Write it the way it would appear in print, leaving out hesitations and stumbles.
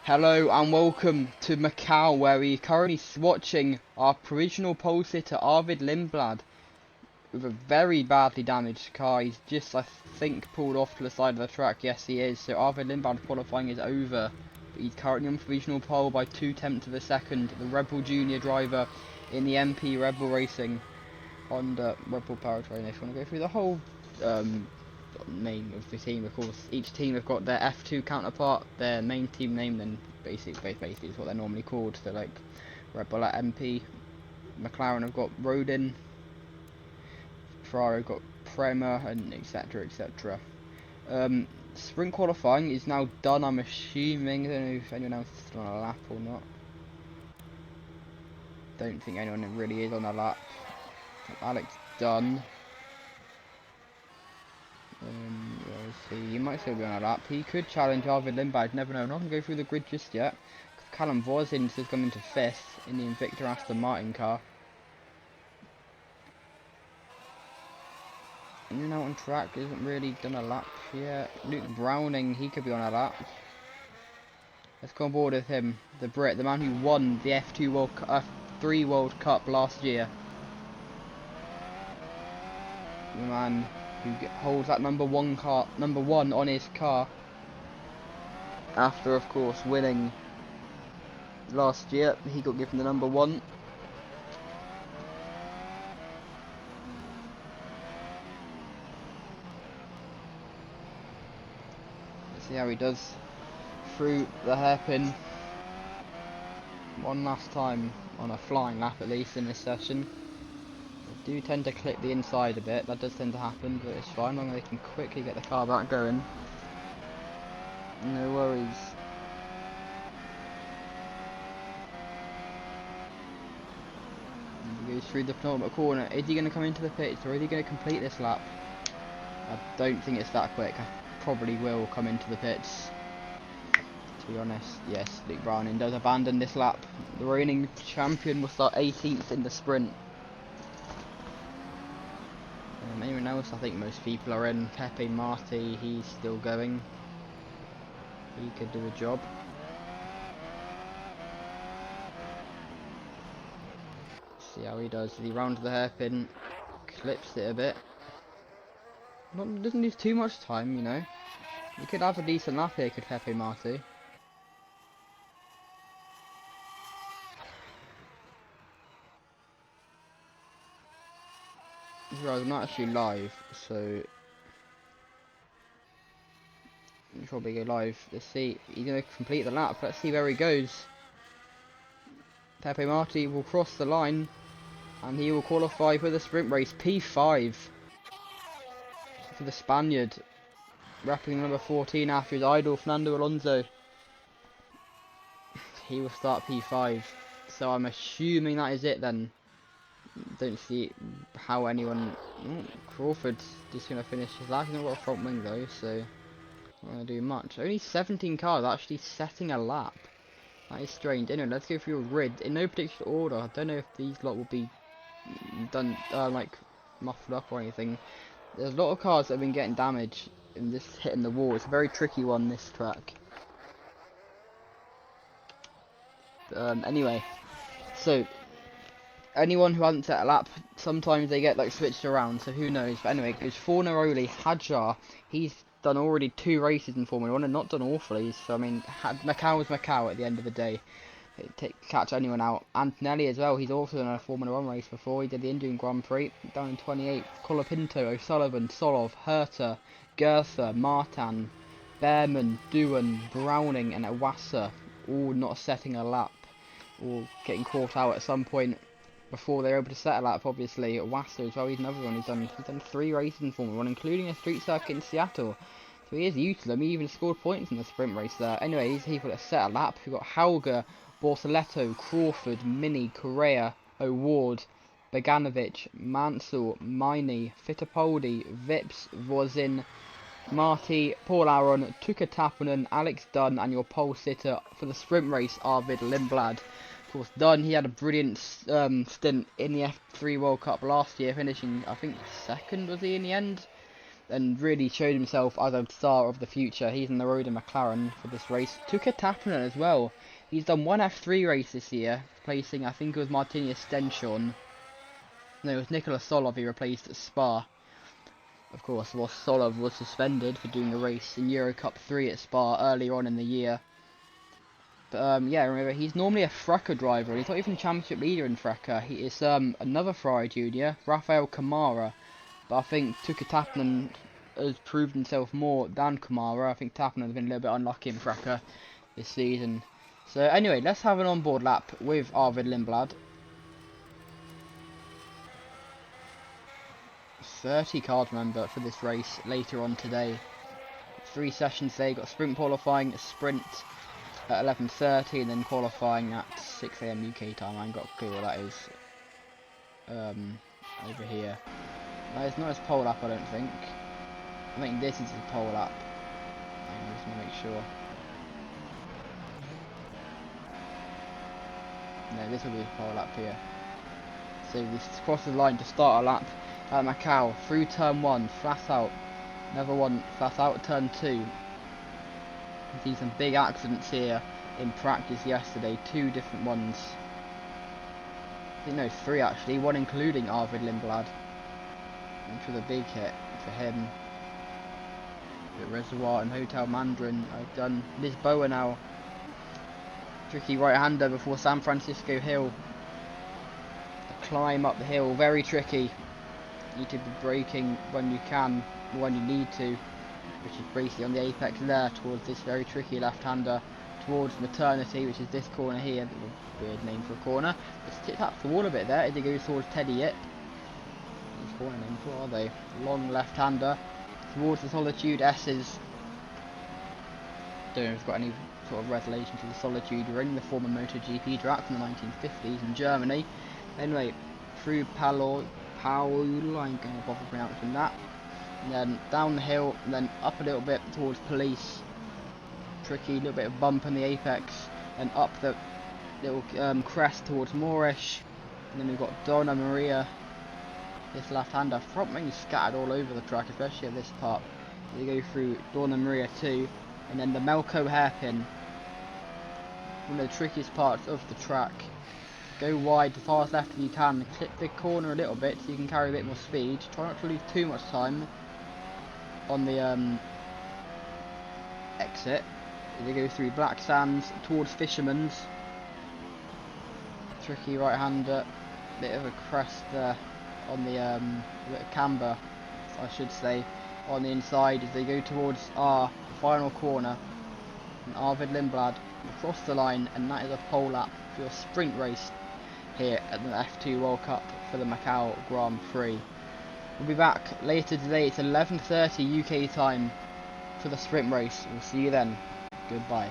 Hello and welcome to Macau, where we are currently watching our provisional pole sitter Arvid Lindblad with a very badly damaged car. He's just, I think, pulled off to the side of the track. Yes, he is. So Arvid Lindblad qualifying is over. But he's currently on provisional pole by 2/10 of a second. The Red Bull Junior driver in the MP Red Bull Racing Honda Red Bull powertrain. If you want to go through the whole name of the team, of course, each team have got their F2 counterpart, their main team name, then basically is what they're normally called. So like Red Bull at MP, McLaren have got Rodin, Ferrari have got Prema, and etc, etc. Sprint qualifying is now done, I'm assuming. I don't know if anyone else is on a lap or not. Don't think anyone really is on a lap. Alex done. He might still be on a lap. He could challenge Arvid Lindblad, never know. I'm not going to go through the grid just yet. Callum Voisin has come into 5th in the Invicta Aston Martin car. And out on track, hasn't really done a lap yet. Luke Browning, he could be on a lap. Let's go on board with him. The Brit, the man who won the F3 World Cup last year. The man who holds that number one on his car, after of course winning last year. He got given the number 1. Let's see how he does through the hairpin one last time on a flying lap, at least in this session. Do tend to clip the inside a bit, that does tend to happen, but it's fine, long as they can quickly get the car back going. No worries. He goes through the penultimate corner. Is he going to come into the pits, or is he going to complete this lap? I don't think it's that quick. I probably will come into the pits, to be honest. Yes, Luke Browning does abandon this lap. The reigning champion will start 18th in the sprint. Anyone else? I think most people are in. Pepe Marti, he's still going. He could do a job. See how he does. He rounds the hairpin, clips it a bit. Doesn't lose too much time, you know. He could have a decent lap here, could Pepe Marti. I'm not actually live, so I'll probably go live. Let's see, he's going to complete the lap. Let's see where he goes. Pepe Marti will cross the line and he will qualify for the sprint race. P5 for the Spaniard, wrapping number 14 after his idol Fernando Alonso. He will start P5, so I'm assuming that is it then. Don't see how anyone... Crawford's just going to finish his lap. He's not got a front wing though, so not going to do much. Only 17 cars actually setting a lap. That is strange. Anyway, let's go through a grid in no particular order. I don't know if these lot will be done like muffled up or anything. There's a lot of cars that have been getting damaged and just hitting the wall. It's a very tricky one, this track. Anyway, so anyone who hasn't set a lap, sometimes they get like switched around, so who knows. But anyway, it's for Neroli Hadjar. He's done already 2 races in Formula 1 and not done awfully, so I mean, Macau is Macau at the end of the day. Catch anyone out. Antonelli as well, he's also done a Formula 1 race before. He did the Indian Grand Prix, down in 28th. Colapinto, O'Sullivan, Solov, Herter, Gertha, Martin, Behrman, Doohan, Browning and Iwasa, all not setting a lap, or getting caught out at some point before they're able to set a lap. Obviously, Iwasa as well, he's another one. He's done 3 races in Formula 1, including a street circuit in Seattle. So he is used to them. He even scored points in the sprint race there. Anyway, these people that set a lap, we've got Hauger, Borsaletto, Crawford, Mini, Correa, O'Ward, Beganovic, Mansell, Miney, Fittipaldi, Vips, Voisin, Marti, Paul Aron, Tuka Tappinen, Alex Dunn, and your pole sitter for the sprint race, Arvid Lindblad. Of course, Dunn, he had a brilliant stint in the F3 World Cup last year, finishing, I think, 2nd was he in the end? and really showed himself as a star of the future. He's in the road in McLaren for this race. Took a Tappinen as well. He's done one F3 race this year, placing, I think it was Martinius Stenchon. No, it was Nicolas Solov he replaced at Spa. Of course, well, Solov was suspended for doing a race in Euro Cup 3 at Spa earlier on in the year. But yeah, remember, he's normally a Freca driver, and he's not even championship leader in Freca. He is another Ferrari junior, Rafael Kamara. But I think Tuka Tappinen has proved himself more than Kamara. I think Tappinen has been a little bit unlucky in Freca this season. So anyway, let's have an onboard lap with Arvid Lindblad. 30 cars, remember, for this race later on today. 3 sessions today. Got sprint qualifying, a sprint at 11:30, and then qualifying at 6 AM UK time. I haven't got a clue what that is. Over here. No, it's not his pole lap, I don't think. I think this is his pole lap. I just want to make sure. No, this will be his pole lap here. So this crosses the line to start a lap at Macau, through turn 1, flat out. Never one, flat out, turn 2. You see some big accidents here in practice yesterday, 2 different ones. I think no, 3 actually, one including Arvid Lindblad. Which was a big hit for him. The Reservoir and Hotel Mandarin. I've done Lisboa now. Tricky right-hander before San Francisco Hill. The climb up the hill, very tricky. You need to be braking when you can, when you need to, which is basically on the apex there towards this very tricky left-hander, towards Maternity, which is this corner here. Weird name for a corner. It taps the wall a bit there as it goes towards Teddy Yip. These corner names, what are they? Long left-hander towards the Solitude S's. Don't know if it's got any sort of relation to the Solitude Ring, the former MotoGP track from the 1950s in Germany. Anyway, through Paul, I'm going to bother pronouncing that. And then down the hill, and then up a little bit towards Police. Tricky, little bit of bump in the apex, and up the little crest towards Moorish. And then we've got Donna Maria, this left-hander. Front wing scattered all over the track, especially at this part. They go through Donna Maria 2, and then the Melco hairpin. One of the trickiest parts of the track. Go wide as far as left as you can, clip the corner a little bit so you can carry a bit more speed. Try not to leave too much time on the exit. They go through Black Sands towards Fisherman's. Tricky right-hander, bit of a crest there on the bit of camber, I should say, on the inside as they go towards our final corner. And Arvid Lindblad across the line, and that is a pole lap for your sprint race here at the F2 World Cup for the Macau Grand Prix. We'll be back later today. It's 11:30 UK time for the sprint race. We'll see you then. Goodbye.